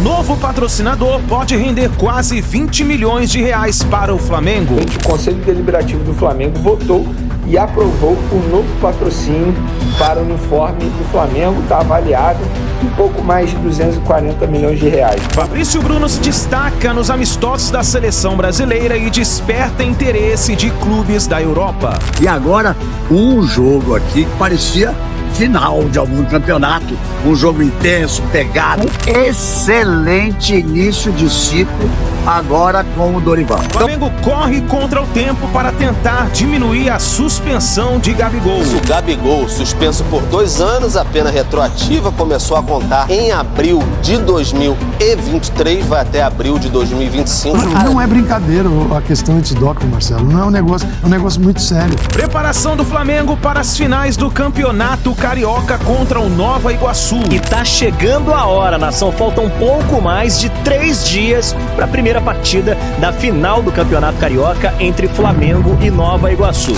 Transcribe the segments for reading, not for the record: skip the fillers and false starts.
Novo patrocinador pode render quase 20 milhões de reais para o Flamengo. O Conselho Deliberativo do Flamengo votou e aprovou o novo patrocínio para o uniforme do Flamengo, está avaliado em pouco mais de 240 milhões de reais. Fabrício Bruno se destaca nos amistosos da seleção brasileira e desperta interesse de clubes da Europa. E agora, um jogo aqui que parecia final de algum campeonato, um jogo intenso, pegado, excelente início de ciclo agora com o Dorival. O Flamengo corre contra o tempo para tentar diminuir a suspensão de Gabigol. O Gabigol, suspenso por 2 anos, a pena retroativa começou a contar em abril de 2023, vai até abril de 2025. Não é brincadeira a questão antidoping, Marcelo, não é um negócio muito sério. Preparação do Flamengo para as finais do Campeonato Carioca contra o Nova Iguaçu. E tá chegando a hora, nação. Faltam pouco mais de 3 dias para a primeira partida da final do Campeonato Carioca entre Flamengo e Nova Iguaçu.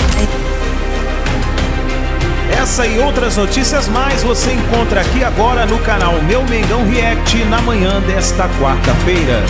Essa e outras notícias mais você encontra aqui agora no canal Meu Mengão React na manhã desta quarta-feira.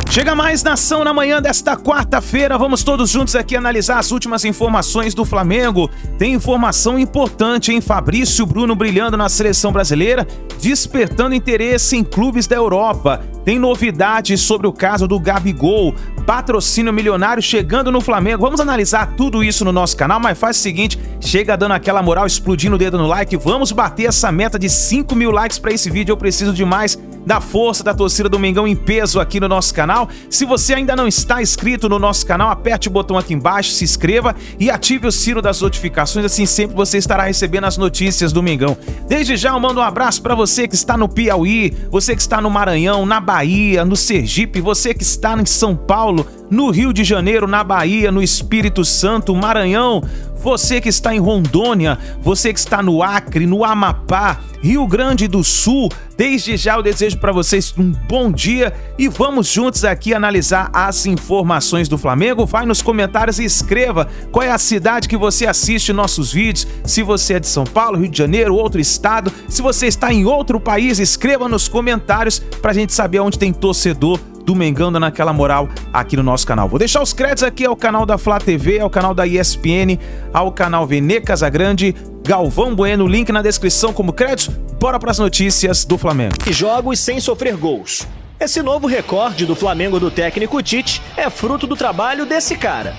Chega mais, nação, na manhã desta quarta-feira. Vamos todos juntos aqui analisar as últimas informações do Flamengo. Tem informação importante, hein? Fabrício Bruno brilhando na seleção brasileira, despertando interesse em clubes da Europa. Tem novidades sobre o caso do Gabigol, patrocínio milionário chegando no Flamengo. Vamos analisar tudo isso no nosso canal, mas faz o seguinte, chega dando aquela moral, explodindo o dedo no like. Vamos bater essa meta de 5 mil likes para esse vídeo. Eu preciso demais da força da torcida do Mengão em peso aqui no nosso canal. Se você ainda não está inscrito no nosso canal, aperte o botão aqui embaixo, se inscreva e ative o sino das notificações, assim sempre você estará recebendo as notícias do Mengão. Desde já eu mando um abraço para você que está no Piauí, você que está no Maranhão, na Bahia, no Sergipe, você que está em São Paulo, no Rio de Janeiro, na Bahia, no Espírito Santo, Maranhão, você que está em Rondônia, você que está no Acre, no Amapá, Rio Grande do Sul. Desde já eu desejo para vocês um bom dia e vamos juntos aqui analisar as informações do Flamengo. Vai nos comentários e escreva qual é a cidade que você assiste nossos vídeos. Se você é de São Paulo, Rio de Janeiro, outro estado, se você está em outro país, escreva nos comentários pra gente saber onde tem torcedor do Mengão dando aquela moral aqui no nosso canal. Vou deixar os créditos aqui ao canal da Flá TV, ao canal da ESPN, ao canal Vene Casagrande, Galvão Bueno, link na descrição como crédito. Bora para as notícias do Flamengo. Jogos sem sofrer gols. Esse novo recorde do Flamengo do técnico Tite é fruto do trabalho desse cara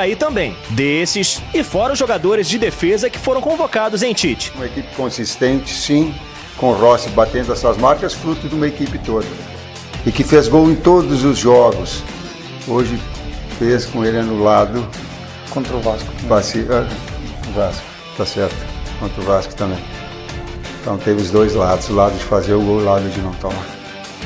aí também, desses e fora os jogadores de defesa que foram convocados em Tite. Uma equipe consistente, sim, com o Rossi batendo essas marcas, fruto de uma equipe toda. E que fez gol em todos os jogos. Hoje fez com ele anulado. Contra o Vasco. O Vasco, tá certo. Contra o Vasco também. Então teve os dois lados, o lado de fazer o gol e o lado de não tomar.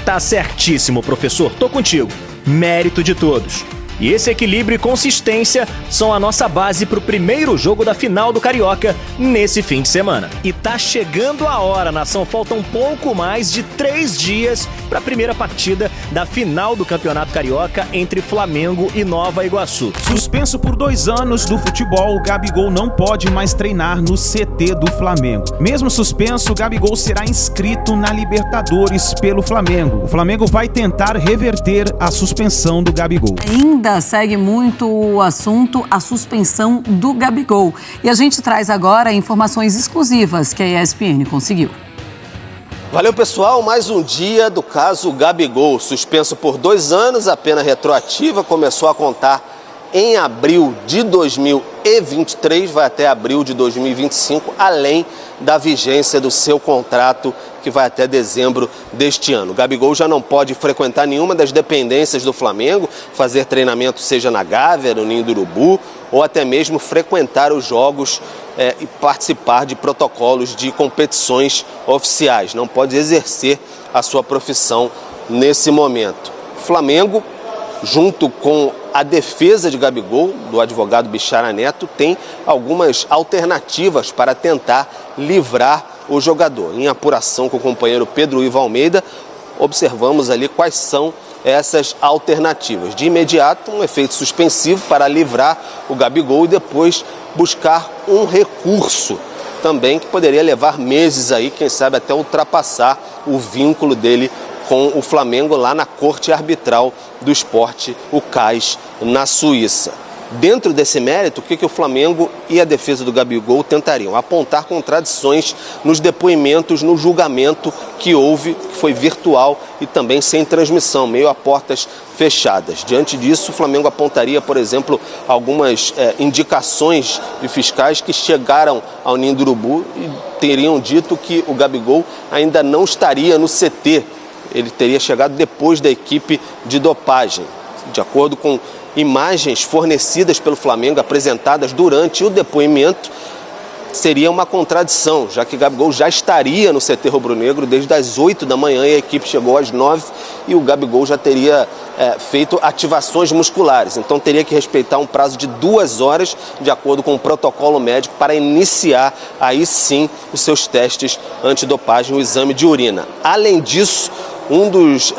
Tá certíssimo, professor. Tô contigo. Mérito de todos. E esse equilíbrio e consistência são a nossa base para o primeiro jogo da final do Carioca nesse fim de semana. E tá chegando a hora, nação. Faltam pouco mais de 3 dias para a primeira partida da final do Campeonato Carioca entre Flamengo e Nova Iguaçu. Suspenso por 2 anos do futebol, o Gabigol não pode mais treinar no CT do Flamengo. Mesmo suspenso, o Gabigol será inscrito na Libertadores pelo Flamengo. O Flamengo vai tentar reverter a suspensão do Gabigol. Ainda segue muito o assunto, a suspensão do Gabigol. E a gente traz agora informações exclusivas que a ESPN conseguiu. Valeu, pessoal. Mais um dia do caso Gabigol. Suspenso por 2 anos, a pena retroativa começou a contar em abril de 2023, vai até abril de 2025, além da vigência do seu contrato, que vai até dezembro deste ano. O Gabigol já não pode frequentar nenhuma das dependências do Flamengo, fazer treinamento seja na Gávea, no Ninho do Urubu, ou até mesmo frequentar os jogos e participar de protocolos de competições oficiais. Não pode exercer a sua profissão nesse momento. O Flamengo, junto com a defesa de Gabigol, do advogado Bichara Neto, tem algumas alternativas para tentar livrar o jogador. Em apuração com o companheiro Pedro Ivo Almeida, observamos ali quais são essas alternativas. De imediato, um efeito suspensivo para livrar o Gabigol e depois buscar um recurso também que poderia levar meses aí, quem sabe até ultrapassar o vínculo dele com o Flamengo lá na Corte Arbitral do Esporte, o CAS, na Suíça. Dentro desse mérito, o que o Flamengo e a defesa do Gabigol tentariam? Apontar contradições nos depoimentos, no julgamento que houve, que foi virtual e também sem transmissão, meio a portas fechadas. Diante disso, o Flamengo apontaria, por exemplo, algumas indicações de fiscais que chegaram ao Ninho do Urubu e teriam dito que o Gabigol ainda não estaria no CT. Ele teria chegado depois da equipe de dopagem. De acordo com imagens fornecidas pelo Flamengo, apresentadas durante o depoimento, seria uma contradição, já que Gabigol já estaria no CT rubro-negro desde as 8 da manhã e a equipe chegou às 9 e o Gabigol já teria feito ativações musculares. Então teria que respeitar um prazo de 2 horas, de acordo com o protocolo médico, para iniciar aí sim os seus testes antidopagem, o exame de urina. Além disso, um dos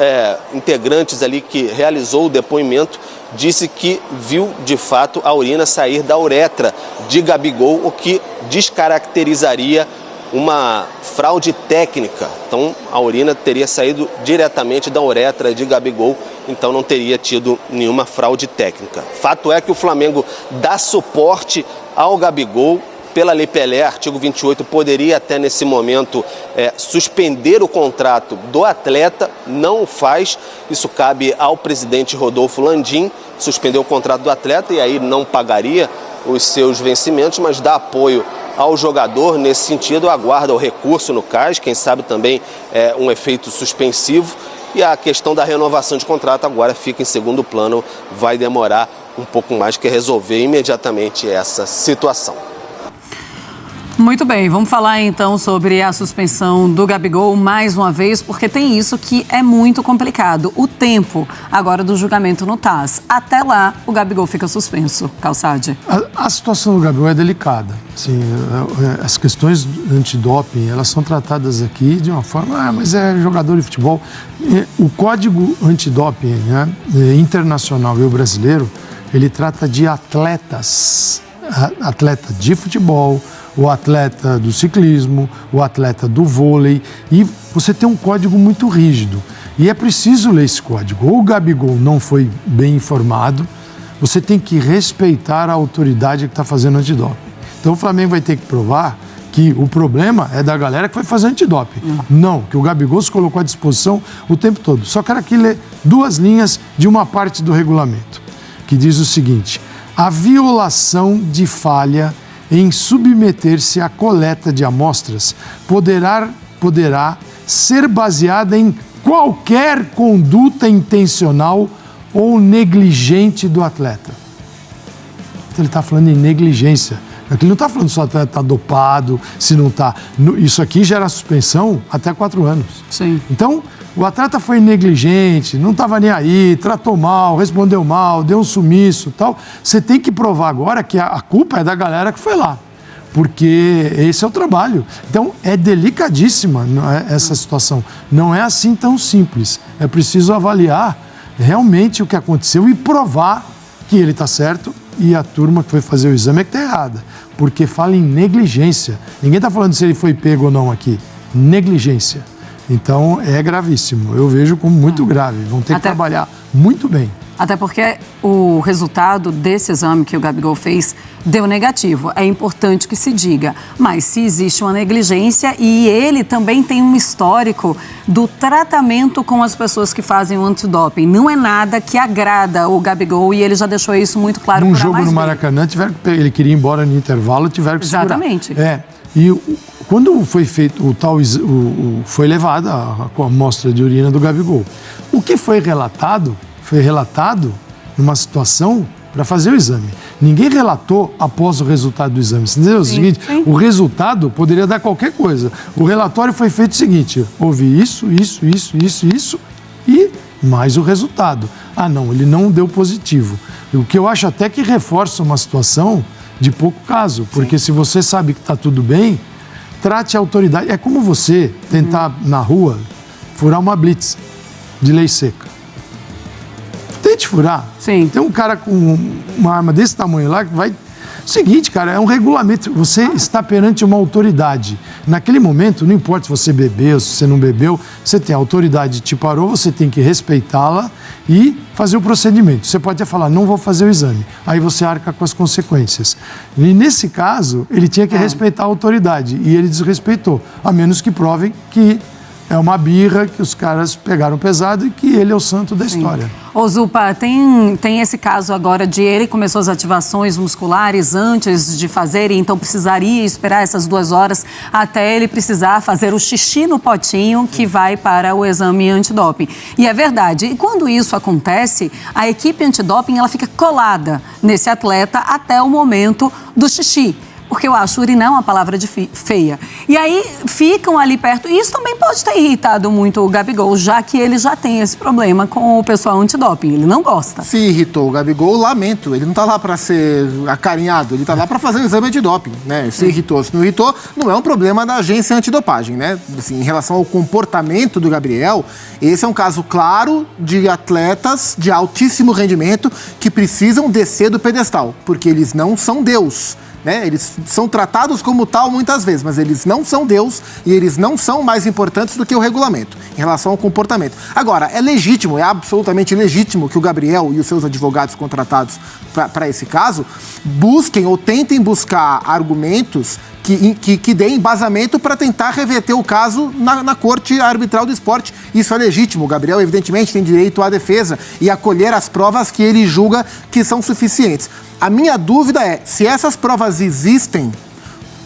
integrantes ali que realizou o depoimento disse que viu de fato a urina sair da uretra de Gabigol, o que descaracterizaria uma fraude técnica. Então a urina teria saído diretamente da uretra de Gabigol, então não teria tido nenhuma fraude técnica. Fato é que o Flamengo dá suporte ao Gabigol. Pela Lei Pelé, artigo 28, poderia até nesse momento suspender o contrato do atleta, não o faz. Isso cabe ao presidente Rodolfo Landim, suspender o contrato do atleta e aí não pagaria os seus vencimentos, mas dá apoio ao jogador nesse sentido, aguarda o recurso no CAS, quem sabe também um efeito suspensivo. E a questão da renovação de contrato agora fica em segundo plano, vai demorar um pouco mais que resolver imediatamente essa situação. Muito bem, vamos falar então sobre a suspensão do Gabigol mais uma vez, porque tem isso que é muito complicado. O tempo agora do julgamento no TAS. Até lá, o Gabigol fica suspenso. Calçade. A situação do Gabigol é delicada. Sim, as questões antidoping, elas são tratadas aqui de uma forma, mas é jogador de futebol. O código antidoping, né, internacional e o brasileiro, ele trata de atletas. Atleta de futebol, o atleta do ciclismo, o atleta do vôlei, e você tem um código muito rígido. E é preciso ler esse código. Ou o Gabigol não foi bem informado, você tem que respeitar a autoridade que está fazendo antidoping. Então o Flamengo vai ter que provar que o problema é da galera que vai fazer antidoping. Não, que o Gabigol se colocou à disposição o tempo todo. Só quero aqui ler 2 linhas de uma parte do regulamento, que diz o seguinte: a violação de falha em submeter-se à coleta de amostras poderá ser baseada em qualquer conduta intencional ou negligente do atleta. Então ele está falando em negligência. Aqui ele não está falando se o atleta está dopado, se não está. Isso aqui gera suspensão até 4 anos. Sim. Então, o atleta foi negligente, não estava nem aí, tratou mal, respondeu mal, deu um sumiço e tal. Você tem que provar agora que a culpa é da galera que foi lá, porque esse é o trabalho. Então, é delicadíssima essa situação. Não é assim tão simples. É preciso avaliar realmente o que aconteceu e provar que ele está certo e a turma que foi fazer o exame é que está errada, porque fala em negligência. Ninguém está falando se ele foi pego ou não aqui. Negligência. Então, é gravíssimo. Eu vejo como muito grave. Vão ter que trabalhar muito bem. Até porque o resultado desse exame que o Gabigol fez deu negativo. É importante que se diga. Mas se existe uma negligência e ele também tem um histórico do tratamento com as pessoas que fazem o antidoping. Não é nada que agrada o Gabigol e ele já deixou isso muito claro. Num jogo no Maracanã, ele queria ir embora no intervalo, tiveram que segurar. Exatamente. E quando foi feito foi levada a amostra de urina do Gabigol. O que foi relatado numa situação para fazer o exame. Ninguém relatou após o resultado do exame. Você entendeu? O seguinte, o resultado poderia dar qualquer coisa. O relatório foi feito o seguinte: houve isso e mais o resultado. Ah, não, ele não deu positivo. O que eu acho até que reforça uma situação de pouco caso, porque se você sabe que está tudo bem, trate a autoridade. É como você tentar na rua furar uma blitz de lei seca. Tente furar. Sim. Tem um cara com uma arma desse tamanho lá que vai Seguinte, cara, é um regulamento. Você está perante uma autoridade. Naquele momento, não importa se você bebeu, se você não bebeu, você tem a autoridade te parou, você tem que respeitá-la e fazer o procedimento. Você pode até falar, não vou fazer o exame. Aí você arca com as consequências. E nesse caso, ele tinha que respeitar a autoridade e ele desrespeitou, a menos que provem que é uma birra, que os caras pegaram pesado e que ele é o santo da história. Ô Zupa, tem esse caso agora de ele começou as ativações musculares antes de fazer, e então precisaria esperar essas 2 horas até ele precisar fazer o xixi no potinho que vai para o exame antidoping. E é verdade, e quando isso acontece, a equipe antidoping ela fica colada nesse atleta até o momento do xixi. Porque eu acho urinar uma palavra feia. E aí ficam ali perto. E isso também pode ter irritado muito o Gabigol, já que ele já tem esse problema com o pessoal antidoping. Ele não gosta. Se irritou o Gabigol, lamento. Ele não tá lá para ser acarinhado, ele tá lá para fazer o exame antidoping, né? Se irritou, se não irritou, não é um problema da agência antidopagem, né? Assim, em relação ao comportamento do Gabriel, esse é um caso claro de atletas de altíssimo rendimento que precisam descer do pedestal, porque eles não são Deus. Né? Eles são tratados como tal muitas vezes, mas eles não são Deus e eles não são mais importantes do que o regulamento em relação ao comportamento. Agora, é legítimo, é absolutamente legítimo que o Gabriel e os seus advogados contratados para esse caso busquem ou tentem buscar argumentos que deem embasamento para tentar reverter o caso na Corte Arbitral do Esporte. Isso é legítimo. O Gabriel, evidentemente, tem direito à defesa e a colher as provas que ele julga que são suficientes. A minha dúvida é, se essas provas existem,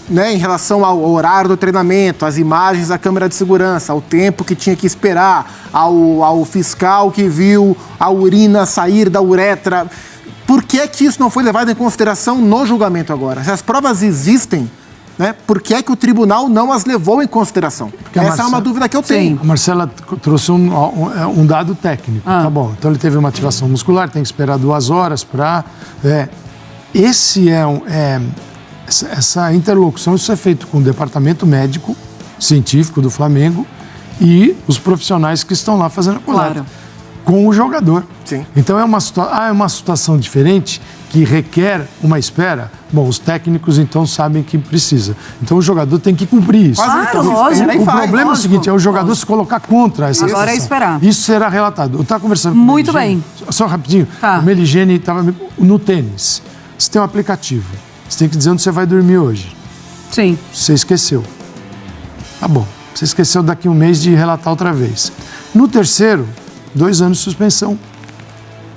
né, em relação ao horário do treinamento, às imagens da câmera de segurança, ao tempo que tinha que esperar, ao fiscal que viu a urina sair da uretra, por que é que isso não foi levado em consideração no julgamento agora? Se as provas existem, né, por que é que o tribunal não as levou em consideração? Essa é uma dúvida que eu tenho. A Marcela trouxe um dado técnico, tá bom. Então ele teve uma ativação muscular, tem que esperar 2 horas para... Essa interlocução, isso é feito com o departamento médico, científico do Flamengo e os profissionais que estão lá fazendo a coleta. Claro. Com o jogador. Sim. Então é uma situação diferente que requer uma espera. Bom, os técnicos então sabem que precisa. Então o jogador tem que cumprir isso. Lógico. O problema é o seguinte, é o jogador se colocar contra essa situação. Agora é esperar. Isso será relatado. Eu estava conversando com muito bem. Só rapidinho. Tá. O Meligeni estava no tênis. Você tem um aplicativo. Você tem que dizer onde você vai dormir hoje. Sim. Você esqueceu. Tá bom. Você esqueceu daqui a um mês de relatar outra vez. No terceiro, 2 anos de suspensão.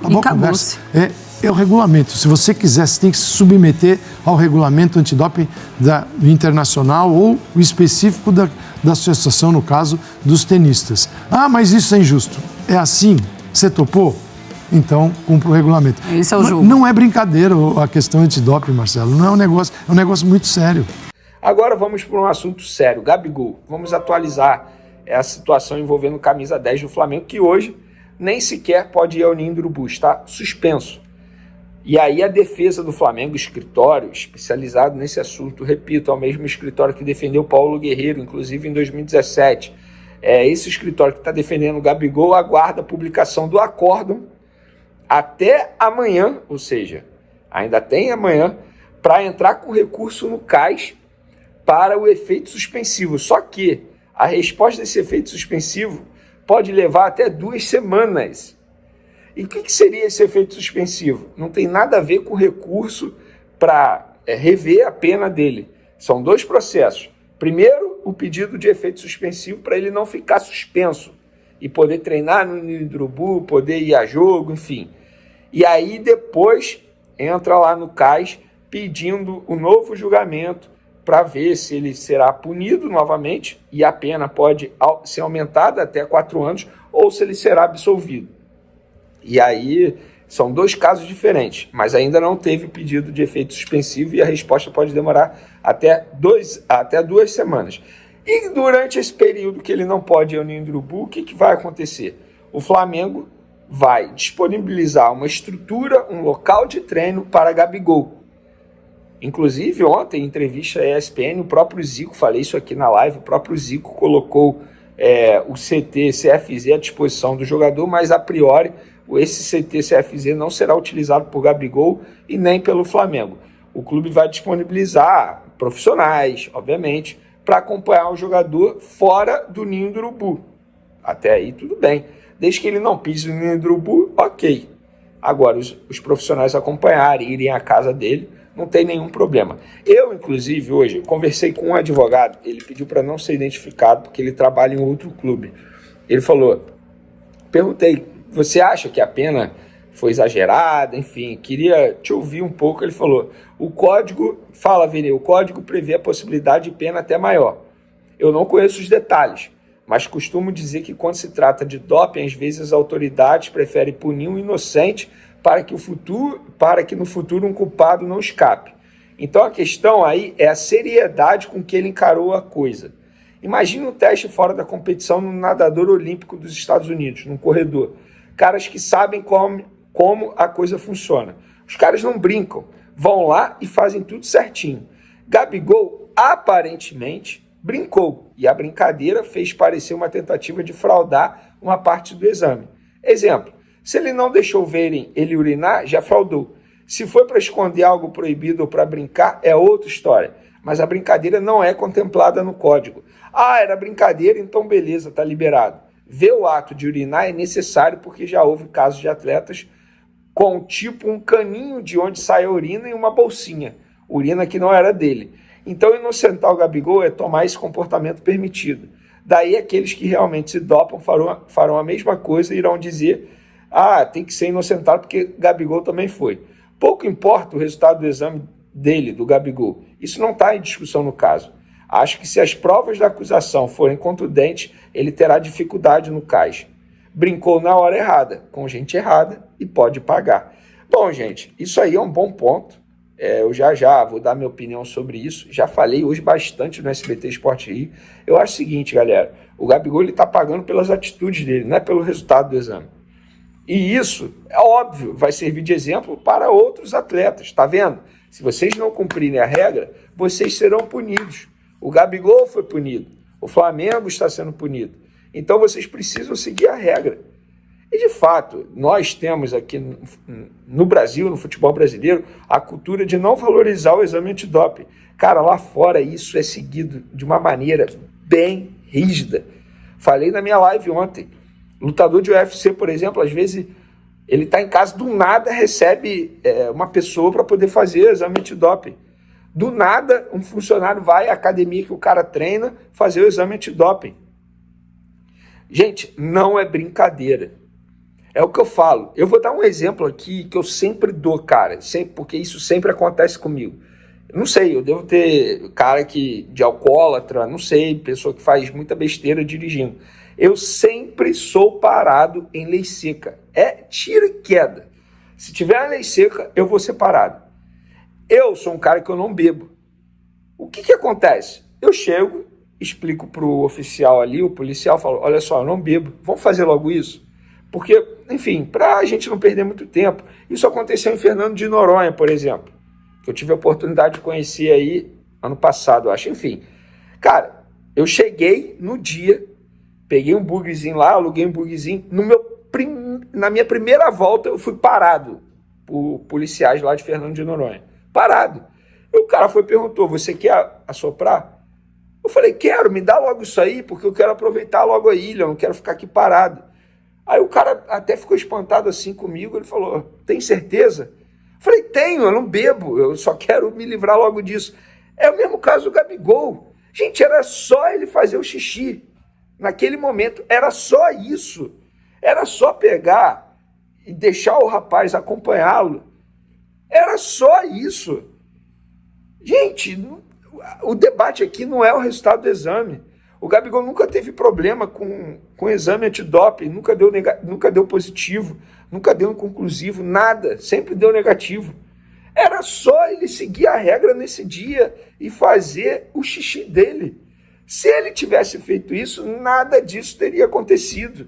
E acabou-se. É o regulamento. Se você quiser, você tem que se submeter ao regulamento antidoping internacional ou o específico da associação, no caso, dos tenistas. Ah, mas isso é injusto. É assim? Você topou? Então, cumpra o regulamento. Esse é o jogo. Não é brincadeira a questão antidoping, Marcelo. Não é um negócio muito sério. Agora vamos para um assunto sério. Gabigol, vamos atualizar a situação envolvendo o camisa 10 do Flamengo, que hoje nem sequer pode ir ao Ninho do Urubu, está suspenso. E aí a defesa do Flamengo, escritório especializado nesse assunto, repito, é o mesmo escritório que defendeu Paulo Guerreiro, inclusive em 2017. Esse escritório que está defendendo o Gabigol aguarda a publicação do acórdão até amanhã, ou seja, ainda tem amanhã, para entrar com recurso no CAS para o efeito suspensivo. Só que a resposta desse efeito suspensivo pode levar até 2 semanas. E o que seria esse efeito suspensivo? Não tem nada a ver com recurso para rever a pena dele. São 2 processos. Primeiro, o pedido de efeito suspensivo para ele não ficar suspenso e poder treinar no Ninho do Urubu, poder ir a jogo, enfim. E aí depois entra lá no CAS pedindo o novo julgamento para ver se ele será punido novamente e a pena pode ser aumentada até 4 anos ou se ele será absolvido. E aí são 2 casos diferentes, mas ainda não teve pedido de efeito suspensivo e a resposta pode demorar até 2 semanas. E durante esse período que ele não pode ir ao Ninho do Urubu, o que vai acontecer? O Flamengo vai disponibilizar uma estrutura, um local de treino para Gabigol. Inclusive, ontem, em entrevista à ESPN, o próprio Zico, falei isso aqui na live, o próprio Zico colocou o CT CFZ à disposição do jogador, mas a priori esse CT CFZ não será utilizado por Gabigol e nem pelo Flamengo. o clube vai disponibilizar profissionais, obviamente, para acompanhar o jogador fora do ninho do urubu. Até aí tudo bem. Desde que ele não pise no ninho do urubu, ok. Agora, os profissionais acompanharem, irem à casa dele, não tem nenhum problema. Eu, inclusive, hoje, conversei com um advogado, ele pediu para não ser identificado, porque ele trabalha em outro clube. Ele falou, perguntei, você acha que a pena foi exagerada? Enfim, queria te ouvir um pouco. Ele falou, o código prevê a possibilidade de pena até maior. Eu não conheço os detalhes, mas costumo dizer que quando se trata de doping, às vezes as autoridades preferem punir um inocente para que no futuro um culpado não escape. Então a questão aí é a seriedade com que ele encarou a coisa. Imagina um teste fora da competição no nadador olímpico dos Estados Unidos, num corredor. Caras que sabem como a coisa funciona. Os caras não brincam, vão lá e fazem tudo certinho. Gabigol, aparentemente, brincou, e a brincadeira fez parecer uma tentativa de fraudar uma parte do exame. Exemplo, se ele não deixou verem ele urinar, já fraudou. Se foi para esconder algo proibido ou para brincar, é outra história. Mas a brincadeira não é contemplada no código. Ah, era brincadeira, então beleza, está liberado. Ver o ato de urinar é necessário porque já houve casos de atletas com tipo um caninho de onde sai a urina e uma bolsinha. Urina que não era dele. Então inocentar o Gabigol é tomar esse comportamento permitido. Daí aqueles que realmente se dopam farão a mesma coisa e irão dizer tem que ser inocentado porque Gabigol também foi. Pouco importa o resultado do exame dele, do Gabigol. Isso não está em discussão no caso. Acho que se as provas da acusação forem contundentes, ele terá dificuldade no cais. Brincou na hora errada, com gente errada e pode pagar. Bom, gente, isso aí é um bom ponto. Eu já vou dar minha opinião sobre isso. Já falei hoje bastante no SBT Sport Rio. Eu acho o seguinte, galera. O Gabigol está pagando pelas atitudes dele, não é pelo resultado do exame. E isso, é óbvio, vai servir de exemplo para outros atletas. Tá vendo? Se vocês não cumprirem a regra, vocês serão punidos. O Gabigol foi punido. O Flamengo está sendo punido. Então vocês precisam seguir a regra. E de fato, nós temos aqui no Brasil, no futebol brasileiro, a cultura de não valorizar o exame antidoping. Cara, lá fora isso é seguido de uma maneira bem rígida. Falei na minha live ontem. Lutador de UFC, por exemplo, às vezes ele está em casa, do nada recebe uma pessoa para poder fazer exame antidoping. Do nada, um funcionário vai à academia que o cara treina fazer o exame antidoping. Gente, não é brincadeira. É o que eu falo. Eu vou dar um exemplo aqui que eu sempre dou, cara, porque isso sempre acontece comigo. Não sei, eu devo ter cara de alcoólatra, não sei, pessoa que faz muita besteira dirigindo. Eu sempre sou parado em lei seca. É tiro e queda. Se tiver a lei seca, eu vou ser parado. Eu sou um cara que eu não bebo. O que acontece? Eu chego, explico pro oficial ali, o policial, falo, olha só, eu não bebo, vamos fazer logo isso? Porque, enfim, para a gente não perder muito tempo. Isso aconteceu em Fernando de Noronha, por exemplo, que eu tive a oportunidade de conhecer aí ano passado, eu acho. Enfim, cara, eu cheguei no dia, peguei um bugzinho lá, aluguei um bugzinho. Na minha primeira volta, eu fui parado por policiais lá de Fernando de Noronha. Parado. E o cara foi e perguntou, você quer assoprar? Eu falei, quero, me dá logo isso aí, porque eu quero aproveitar logo a ilha, eu não quero ficar aqui parado. Aí o cara até ficou espantado assim comigo, ele falou, tem certeza? Eu falei, tenho, eu não bebo, eu só quero me livrar logo disso. É o mesmo caso do Gabigol. Gente, era só ele fazer o xixi. Naquele momento, era só isso. Era só pegar e deixar o rapaz acompanhá-lo. Era só isso. Gente, o debate aqui não é o resultado do exame. O Gabigol nunca teve problema com o exame antidoping, nunca deu positivo, nunca deu inconclusivo, nada, sempre deu negativo. Era só ele seguir a regra nesse dia e fazer o xixi dele. Se ele tivesse feito isso, nada disso teria acontecido.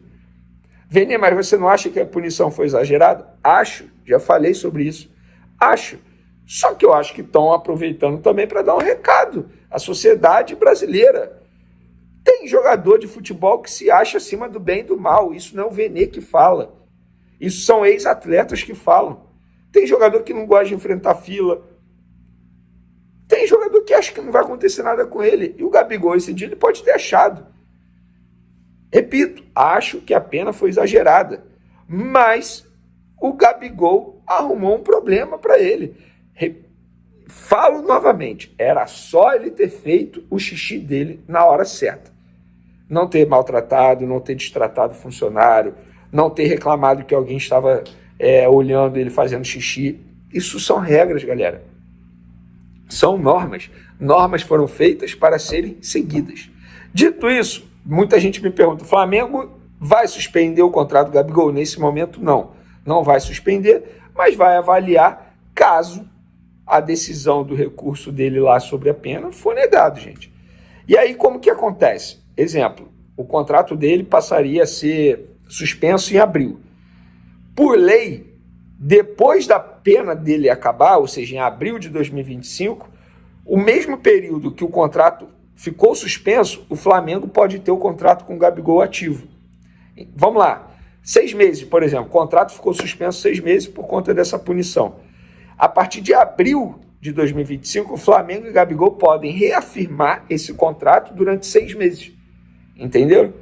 Vene, mas você não acha que a punição foi exagerada? Acho, já falei sobre isso. Acho. Só que eu acho que estão aproveitando também para dar um recado à sociedade brasileira. Tem jogador de futebol que se acha acima do bem e do mal. Isso não é o Vene que fala. Isso são ex-atletas que falam. Tem jogador que não gosta de enfrentar fila. Tem jogador que acha que não vai acontecer nada com ele. E o Gabigol, esse dia, ele pode ter achado. Repito, acho que a pena foi exagerada. Mas o Gabigol arrumou um problema para ele. Falo novamente, era só ele ter feito o xixi dele na hora certa. Não ter maltratado, não ter destratado o funcionário, não ter reclamado que alguém estava olhando ele fazendo xixi. Isso são regras, galera. São normas. Normas foram feitas para serem seguidas. Dito isso, muita gente me pergunta, o Flamengo vai suspender o contrato do Gabigol? Nesse momento, não. Não vai suspender, mas vai avaliar caso a decisão do recurso dele lá sobre a pena for negado, gente. E aí, como que acontece? Exemplo, o contrato dele passaria a ser suspenso em abril. Por lei, depois da pena dele acabar, ou seja, em abril de 2025, o mesmo período que o contrato ficou suspenso, o Flamengo pode ter o contrato com o Gabigol ativo. Vamos lá, 6 meses, por exemplo, o contrato ficou suspenso 6 meses por conta dessa punição. A partir de abril de 2025, o Flamengo e o Gabigol podem reafirmar esse contrato durante 6 meses. Entendeu?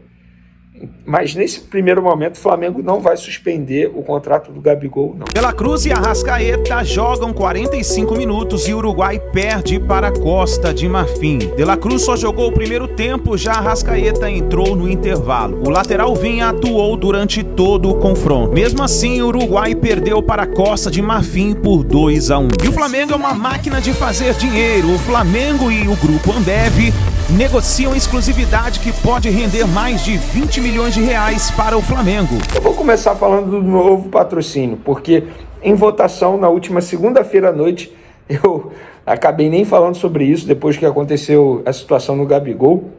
Mas nesse primeiro momento o Flamengo não vai suspender o contrato do Gabigol, não. De La Cruz e Arrascaeta jogam 45 minutos e o Uruguai perde para a Costa de Marfim. De La Cruz só jogou o primeiro tempo, já Arrascaeta entrou no intervalo. O lateral Vinha atuou durante todo o confronto. Mesmo assim, o Uruguai perdeu para a Costa de Marfim por 2-1. E o Flamengo é uma máquina de fazer dinheiro. O Flamengo e o Grupo Ambev negociam exclusividade que pode render mais de 20 milhões de reais para o Flamengo. Eu vou começar falando do novo patrocínio, porque em votação na última segunda-feira à noite, eu acabei nem falando sobre isso depois que aconteceu a situação no Gabigol,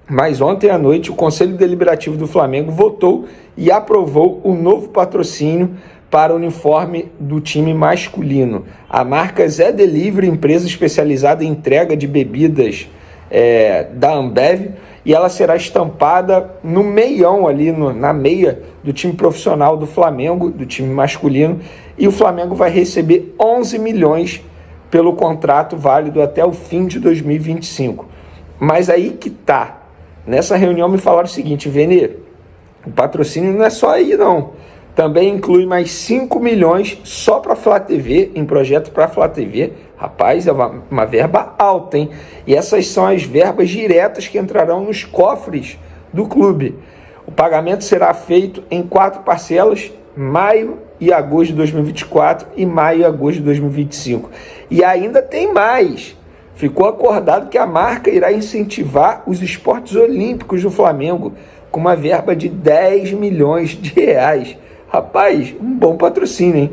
mas ontem à noite o Conselho Deliberativo do Flamengo votou e aprovou o novo patrocínio para o uniforme do time masculino. A marca Zé Delivery, empresa especializada em entrega de bebidas da Ambev, e ela será estampada no meião ali, na meia do time profissional do Flamengo, do time masculino, e o Flamengo vai receber 11 milhões pelo contrato válido até o fim de 2025. Mas aí que tá, nessa reunião me falaram o seguinte, Vene, o patrocínio não é só aí não, também inclui mais 5 milhões só para a Flá TV, em projeto para a Flá TV. Rapaz, é uma verba alta, hein? E essas são as verbas diretas que entrarão nos cofres do clube. O pagamento será feito em 4 parcelas, maio e agosto de 2024 e maio e agosto de 2025. E ainda tem mais. Ficou acordado que a marca irá incentivar os esportes olímpicos do Flamengo com uma verba de 10 milhões de reais. Rapaz, um bom patrocínio, hein?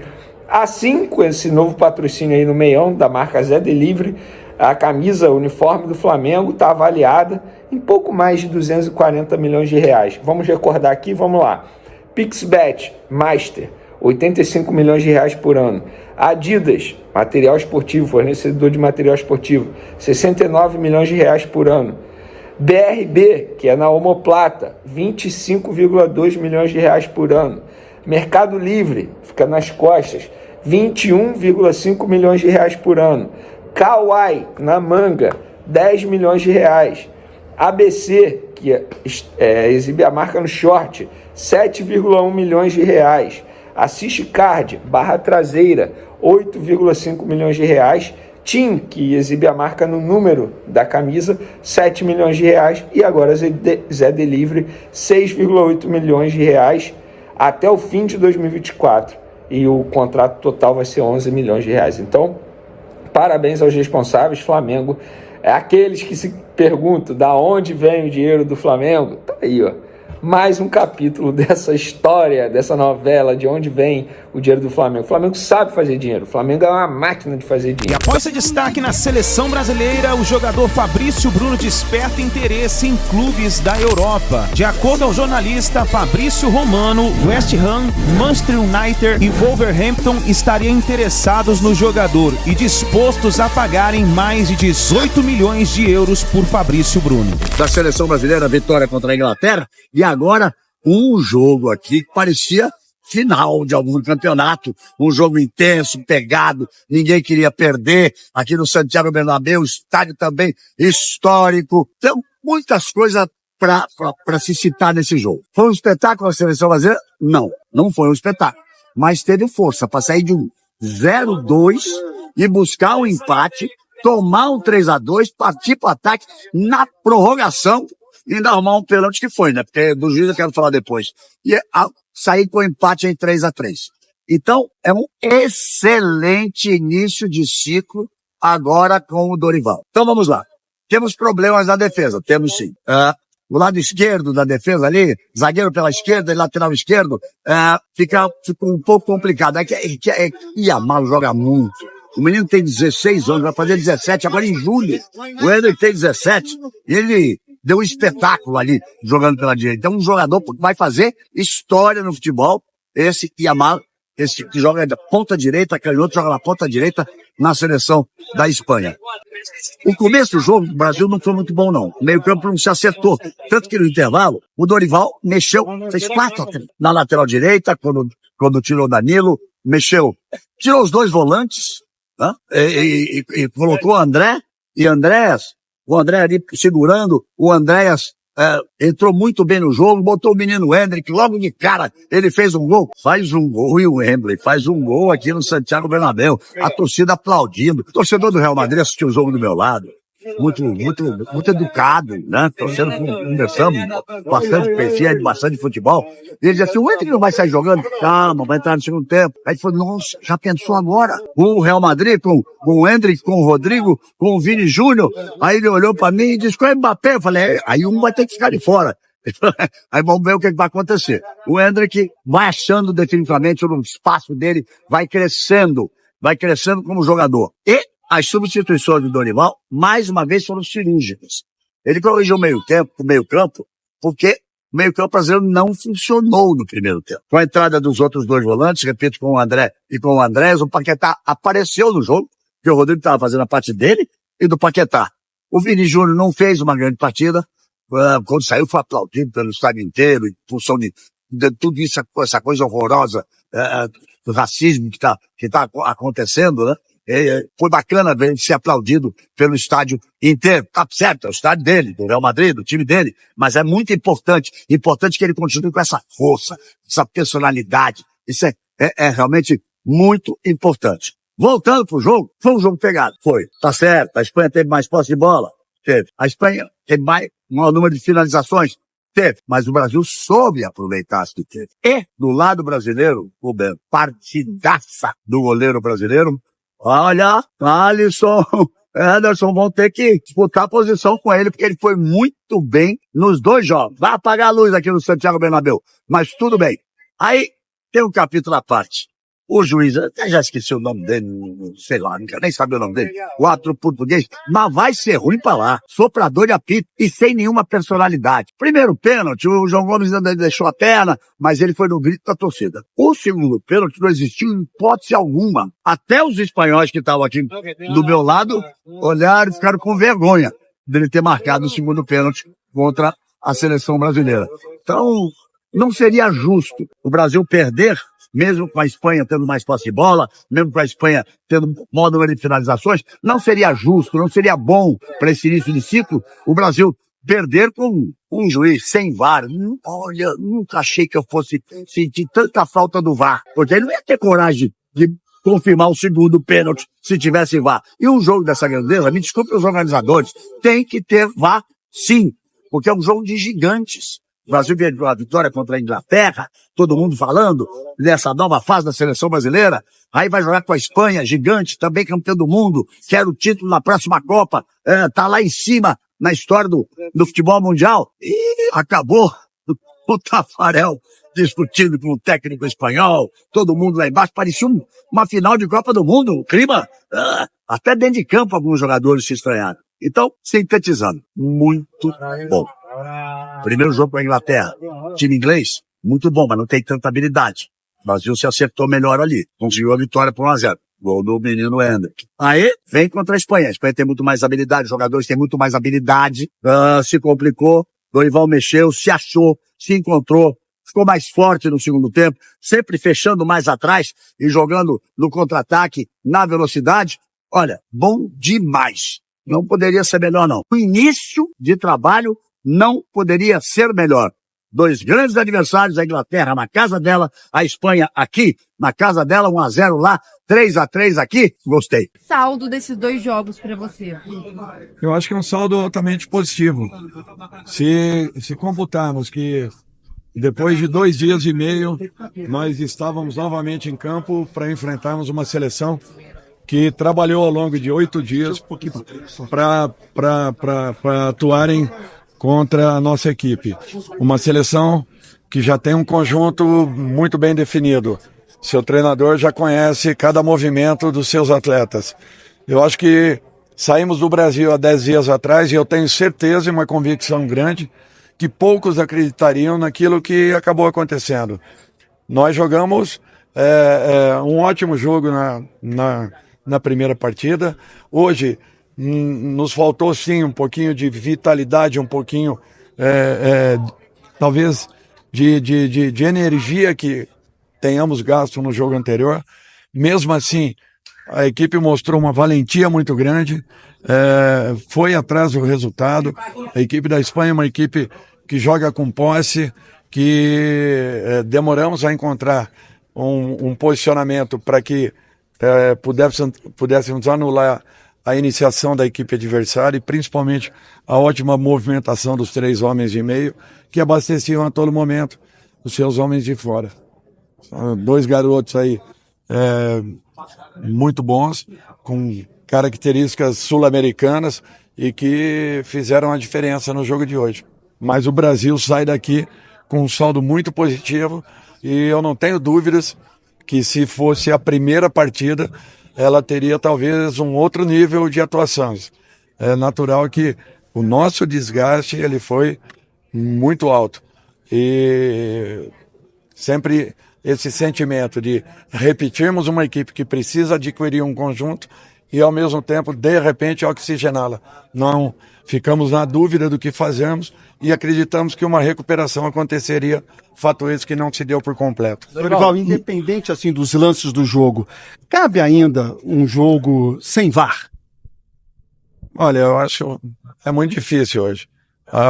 Assim, com esse novo patrocínio aí no meião da marca Zé Delivery, a camisa, o uniforme do Flamengo está avaliada em pouco mais de 240 milhões de reais. Vamos recordar aqui, vamos lá. Pixbet Master, 85 milhões de reais por ano. Adidas, material esportivo, fornecedor de material esportivo, 69 milhões de reais por ano. BRB, que é na omoplata, 25,2 milhões de reais por ano. Mercado Livre, fica nas costas, 21,5 milhões de reais por ano. Kauai, na manga, 10 milhões de reais. ABC, que exibe a marca no short, 7,1 milhões de reais. Assiste Card, barra traseira, 8,5 milhões de reais. Tim, que exibe a marca no número da camisa, 7 milhões de reais. E agora Zé Delivery, 6,8 milhões de reais até o fim de 2024. E o contrato total vai ser 11 milhões de reais. Então, parabéns aos responsáveis. Flamengo é aqueles que se perguntam da onde vem o dinheiro do Flamengo. Tá aí, ó. Mais um capítulo dessa história, dessa novela, de onde vem o dinheiro do Flamengo. O Flamengo sabe fazer dinheiro. O Flamengo é uma máquina de fazer dinheiro. E após ser destaque na seleção brasileira, o jogador Fabrício Bruno desperta interesse em clubes da Europa. De acordo ao jornalista Fabrício Romano, West Ham, Manchester United e Wolverhampton estariam interessados no jogador e dispostos a pagarem mais de 18 milhões de euros por Fabrício Bruno. Da seleção brasileira, vitória contra a Inglaterra, e agora um jogo aqui que parecia final de algum campeonato, um jogo intenso, pegado, ninguém queria perder, aqui no Santiago Bernabéu, estádio também histórico, então muitas coisas para se citar nesse jogo. Foi um espetáculo a seleção brasileira? Não foi um espetáculo, mas teve força para sair de um 0-2 e buscar um empate, tomar um 3-2, partir para o ataque na prorrogação e ainda arrumar um pênalti que foi, né? Porque do juiz eu quero falar depois. E sair com o empate em 3-3. Então, é um excelente início de ciclo agora com o Dorival. Então vamos lá. Temos problemas na defesa? Temos sim. O lado esquerdo da defesa ali, zagueiro pela esquerda e lateral esquerdo, fica um pouco complicado. Yamal joga muito. O menino tem 16 anos, vai fazer 17 agora em julho. O Hendrick tem 17. Ele deu um espetáculo ali jogando pela direita. Então um jogador que vai fazer história no futebol, esse Yamal, esse que joga da ponta direita, canhoto, joga na ponta direita na seleção da Espanha. O começo do jogo, o Brasil não foi muito bom, não. O meio-campo não se acertou. Tanto que no intervalo, o Dorival mexeu, fez 4 na lateral direita, quando tirou Danilo, mexeu. Tirou os 2 volantes, né? E colocou o André e Andréas. O André ali segurando, o Andréas entrou muito bem no jogo, botou o menino Hendrick, logo de cara, ele fez um gol. Faz um gol e o Wembley faz um gol aqui no Santiago Bernabéu. A torcida aplaudindo. O torcedor do Real Madrid assistiu o jogo do meu lado. Muito educado, né? Torcendo, conversamos bastante futebol. E ele dizia assim, o Hendrick não vai sair jogando? Calma, vai entrar no segundo tempo. Aí ele falou, nossa, já pensou agora? O Real Madrid com o Hendrick, com o Rodrigo, com o Vini Júnior. Aí ele olhou pra mim e disse, qual é o Mbappé? Eu falei, aí um vai ter que ficar de fora. Aí vamos ver o que vai acontecer. O Hendrick vai achando definitivamente o espaço dele, vai crescendo como jogador. E as substituições do Dorival, mais uma vez, foram cirúrgicas. Ele corrigiu o meio-campo, porque o meio-campo brasileiro não funcionou no primeiro tempo. Com a entrada dos outros 2 volantes, repito, com o André e com o Andrés, o Paquetá apareceu no jogo, porque o Rodrigo estava fazendo a parte dele e do Paquetá. O Vini Júnior não fez uma grande partida, quando saiu foi aplaudido pelo estádio inteiro, em função de tudo isso, essa coisa horrorosa, do racismo que tá acontecendo, né? Foi bacana ver ele ser aplaudido pelo estádio inteiro. Tá certo, é o estádio dele, do Real Madrid, do time dele, mas é muito importante que ele continue com essa força, essa personalidade. Isso é realmente muito importante. Voltando pro jogo, foi um jogo pegado. Foi, tá certo, a Espanha teve mais posse de bola? Teve. A Espanha teve maior número de finalizações? Teve, mas o Brasil soube aproveitar as que teve. E, do lado brasileiro, o partidaça do goleiro brasileiro. Olha, Alisson, Ederson vão ter que disputar a posição com ele, porque ele foi muito bem nos 2 jogos. Vai apagar a luz aqui no Santiago Bernabéu, mas tudo bem. Aí, tem um capítulo à parte. O juiz, até já esqueci o nome dele, sei lá, não quero nem saber o nome dele. O árbitro português, mas vai ser ruim pra lá. Soprador de apito e sem nenhuma personalidade. Primeiro pênalti, o João Gomes ainda deixou a perna, mas ele foi no grito da torcida. O segundo pênalti não existiu em hipótese alguma. Até os espanhóis que estavam aqui do meu lado olharam e ficaram com vergonha dele ter marcado o segundo pênalti contra a seleção brasileira. Então, não seria justo o Brasil perder, mesmo com a Espanha tendo mais posse de bola, mesmo com a Espanha tendo maior número de finalizações, não seria justo, não seria bom para esse início de ciclo o Brasil perder com um juiz sem VAR. Olha, nunca achei que eu fosse sentir tanta falta do VAR, porque ele não ia ter coragem de confirmar o segundo pênalti se tivesse VAR. E um jogo dessa grandeza, me desculpe os organizadores, tem que ter VAR sim, porque é um jogo de gigantes. O Brasil veio a vitória contra a Inglaterra, todo mundo falando dessa nova fase da seleção brasileira. Aí vai jogar com a Espanha, gigante, também campeão do mundo, quer o título na próxima Copa, tá lá em cima na história do futebol mundial. E acabou o Tafarel discutindo com o técnico espanhol, todo mundo lá embaixo, parecia uma final de Copa do Mundo, o clima, até dentro de campo alguns jogadores se estranharam. Então, sintetizando, muito bom. Primeiro jogo com a Inglaterra, time inglês, muito bom, mas não tem tanta habilidade. O Brasil se acertou melhor ali, conseguiu a vitória por 1-0. Gol do menino Hendrick. Aí, vem contra a Espanha. A Espanha tem muito mais habilidade, os jogadores têm muito mais habilidade. Se complicou, Dorival mexeu, se achou, se encontrou, ficou mais forte no segundo tempo, sempre fechando mais atrás e jogando no contra-ataque, na velocidade. Olha, bom demais. Não poderia ser melhor, não. O início de trabalho não poderia ser melhor. 2 grandes adversários, a Inglaterra na casa dela, a Espanha aqui na casa dela, 1-0 lá, 3-3 aqui. Gostei. Saldo desses 2 jogos para você? Eu acho que é um saldo altamente positivo. Se computarmos que depois de 2 dias e meio, nós estávamos novamente em campo para enfrentarmos uma seleção que trabalhou ao longo de 8 dias para atuarem contra a nossa equipe. Uma seleção que já tem um conjunto muito bem definido. Seu treinador já conhece cada movimento dos seus atletas. Eu acho que saímos do Brasil há 10 dias atrás e eu tenho certeza e uma convicção grande que poucos acreditariam naquilo que acabou acontecendo. Nós jogamos um ótimo jogo na primeira partida. Hoje nos faltou sim um pouquinho de vitalidade, um pouquinho talvez de energia que tenhamos gasto no jogo anterior. Mesmo assim, a equipe mostrou uma valentia muito grande, foi atrás do resultado. A equipe da Espanha é uma equipe que joga com posse, que demoramos a encontrar um posicionamento para que pudéssemos anular a iniciação da equipe adversária e principalmente a ótima movimentação dos 3 homens de meio que abasteciam a todo momento os seus homens de fora. São 2 garotos aí muito bons, com características sul-americanas e que fizeram a diferença no jogo de hoje. Mas o Brasil sai daqui com um saldo muito positivo e eu não tenho dúvidas que se fosse a primeira partida ela teria talvez um outro nível de atuações. É natural que o nosso desgaste ele foi muito alto. E sempre esse sentimento de repetirmos uma equipe que precisa adquirir um conjunto e ao mesmo tempo, de repente, oxigená-la. Não ficamos na dúvida do que fazemos e acreditamos que uma recuperação aconteceria, fato esse que não se deu por completo. Dorival, independente assim dos lances do jogo, cabe ainda um jogo sem VAR? Olha, eu acho é muito difícil hoje.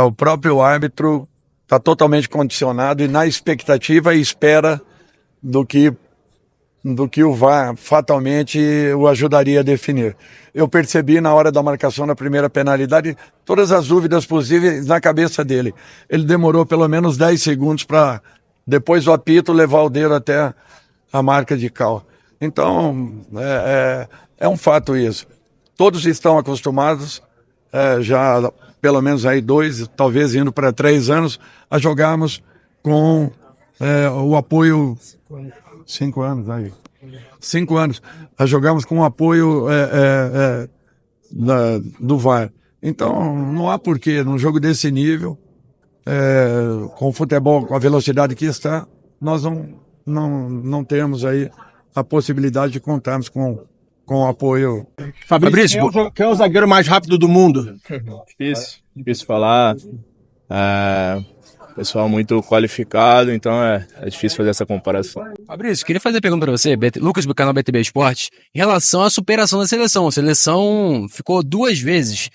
O próprio árbitro está totalmente condicionado e na expectativa e espera do que o VAR fatalmente o ajudaria a definir. Eu percebi na hora da marcação da primeira penalidade todas as dúvidas possíveis na cabeça dele. Ele demorou pelo menos 10 segundos para, depois do apito, levar o dedo até a marca de cal. Então, é um fato isso. Todos estão acostumados, já pelo menos aí 2, talvez indo para 3 anos, a jogarmos com o apoio... 5 anos aí. 5 anos. Nós jogamos com o apoio do VAR. Então, não há porquê, num jogo desse nível, com o futebol, com a velocidade que está, nós não temos aí a possibilidade de contarmos com o apoio. Fabrício, quem é o zagueiro mais rápido do mundo? Difícil falar. Pessoal muito qualificado, então é difícil fazer essa comparação. Fabrício, queria fazer uma pergunta para você, Lucas do canal BTB Esporte, em relação à superação da seleção. A seleção ficou 2 vezes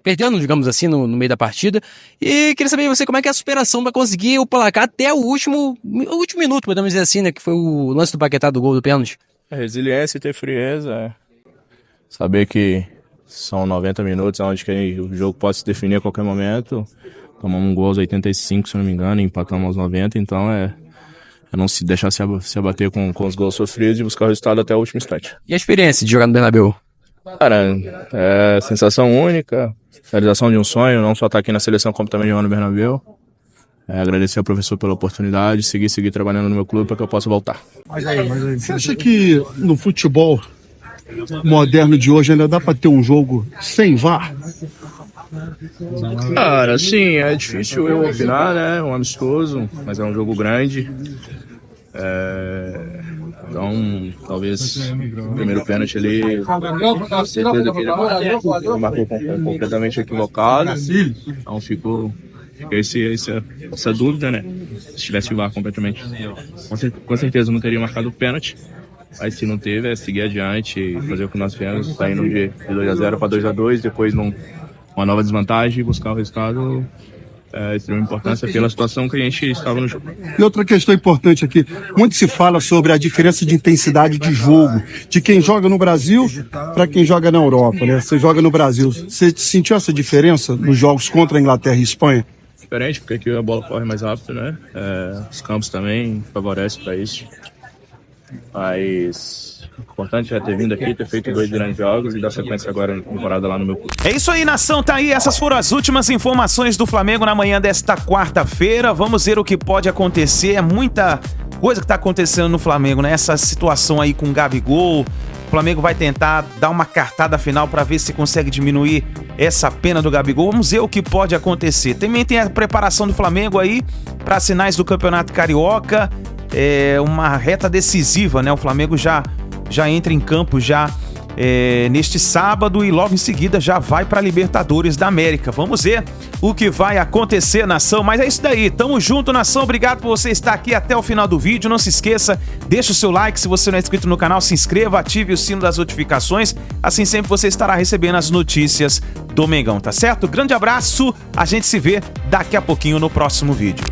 perdendo, digamos assim, no meio da partida. E queria saber de você como é que é a superação para conseguir o placar até o último minuto, podemos dizer assim, né? Que foi o lance do Paquetá do gol do pênalti. Resiliência e ter frieza, saber que são 90 minutos onde que o jogo pode se definir a qualquer momento. Tomamos um gol aos 85, se não me engano, e empatamos aos 90, então é não se deixar se abater com os gols sofridos e buscar o resultado até o último instante. E a experiência de jogar no Bernabéu? Cara, é sensação única, realização de um sonho, não só estar aqui na seleção, como também jogar no Bernabéu. Agradecer ao professor pela oportunidade, seguir trabalhando no meu clube para que eu possa voltar. Mas aí, você acha que no futebol moderno de hoje ainda dá para ter um jogo sem VAR? Cara, sim, é difícil eu opinar, né? Um amistoso, mas é um jogo grande. Então, talvez o primeiro pênalti ali, certeza que ele marcou completamente equivocado. Então ficou fica essa dúvida, né? Se tivesse o VAR completamente, com certeza não teria marcado o pênalti. Mas se não teve, é seguir adiante e fazer o que nós fizemos, saindo de 2-0 para 2-2, depois uma nova desvantagem e buscar o resultado. É de extrema importância pela situação que a gente estava no jogo. E outra questão importante aqui, muito se fala sobre a diferença de intensidade de jogo, de quem joga no Brasil para quem joga na Europa, né? Você joga no Brasil, você sentiu essa diferença nos jogos contra a Inglaterra e Espanha? Diferente, porque aqui a bola corre mais rápido, né? Os campos também favorecem para isso. Mas o importante é ter vindo aqui, ter feito 2 grandes jogos e dar sequência agora na temporada lá no meu clube. É isso aí, nação, tá aí. Essas foram as últimas informações do Flamengo na manhã desta quarta-feira. Vamos ver o que pode acontecer. É muita coisa que tá acontecendo no Flamengo, né? Essa situação aí com o Gabigol. O Flamengo vai tentar dar uma cartada final para ver se consegue diminuir essa pena do Gabigol. Vamos ver o que pode acontecer. Também tem a preparação do Flamengo aí para as finais do Campeonato Carioca. É uma reta decisiva, né? O Flamengo já entra em campo já neste sábado e logo em seguida já vai para a Libertadores da América. Vamos ver o que vai acontecer, nação. Mas é isso daí, tamo junto, nação. Obrigado por você estar aqui até o final do vídeo. Não se esqueça, deixa o seu like. Se você não é inscrito no canal, se inscreva, ative o sino das notificações. Assim sempre você estará recebendo as notícias do Mengão, tá certo? Grande abraço, a gente se vê daqui a pouquinho no próximo vídeo.